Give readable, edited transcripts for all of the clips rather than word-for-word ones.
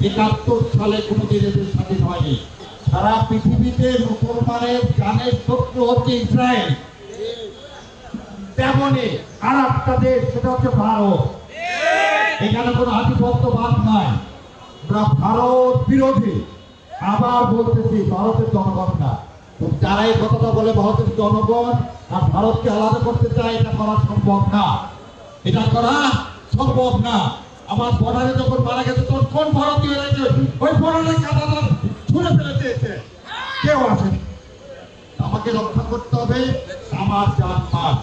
71 সালে কোনোদিন এদের স্বাধীন হয়নি। সারা পৃথিবীতে মুসলমানের জানের শত্রু হচ্ছে ইসরায়েল, তেমনি আর একটা দেশ, সেটা হচ্ছে ভারত। এখানে কোনো আধিপত্যবাদ নাই, আমরা ভারত বিরোধী। আবার বলতেছি, ভারতের জনগণ না, যারা এই কথাটা বলে ভারতের জনগণ আর ভারতকে আলাদা করতে চায়, এটা করা সম্ভব না, এটা করা সম্ভব না। আমার বর্ডারে যখন মারা গেছে তখন কোন ভারতীয় রয়েছে ওই বর্ডারে কাঁটাটা ছুঁড়ে ফেলে দিয়েছে? কেউ আসেনি। আমাকে রক্ষা করতে হবে আমার জান।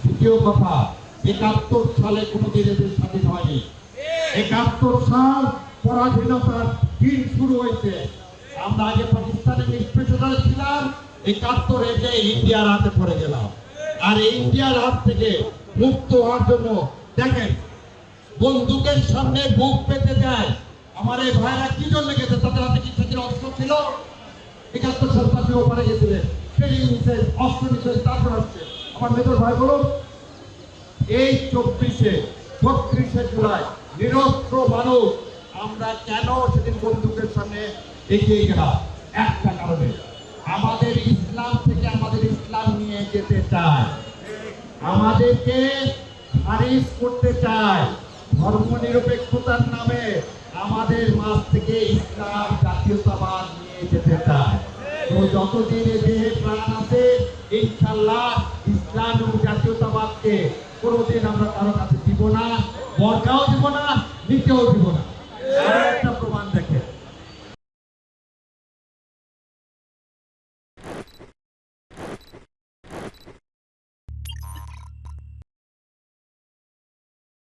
দ্বিতীয় কথা, 71 সালে কোনোদিন এদের স্বাধীন হয়নি। 71 সাল পরাধীনতার দিন শুরু হয়েছে। আমরা আগে পাকিস্তানের নিষ্পেষণায় ছিলাম, 71 যে ইন্ডিয়ার হাতে পড়ে গেলাম। আর ইন্ডিয়ার হাত থেকে মুক্ত হওয়ার জন্য দেখেন, বন্দুকের সামনে বুক পেতে যায়। আমার এই ভাইরা কি জন্য গেছে? তাদের হাতে কি সেদিন অস্ত্র ছিল? 71 সাল তাকে ওপারে গেছিলেন, ট্রেনিং নিচ্ছে, অস্ত্র নিচ্ছে, তারপর আসছে। আমার মেজর ভাই বলুন, এই 36শে জুলাই নিরস্ত্র মানুষ আমরা কেন সেদিন বন্দুকের সামনে এগিয়ে গেলাম? একটা কারণে, আমাদের ইসলাম থেকে আমাদের ইসলাম নিয়ে যেতে চায়, আমাদেরকে খারিজ করতে চায়। ধর্ম নিরপেক্ষতার নামে আমাদের মাঝ থেকে ইসলাম জাতীয়তাবাদ নিয়ে যেতে চায়। তো যতদিন এ দেহে প্রাণ আছে, ইনশাআল্লাহ ইসলাম এবং জাতীয়তাবাদকে কোনোদিন আমরা কারো কাছে দিব না, বর্গাও দিব না, নিতেও দিব না।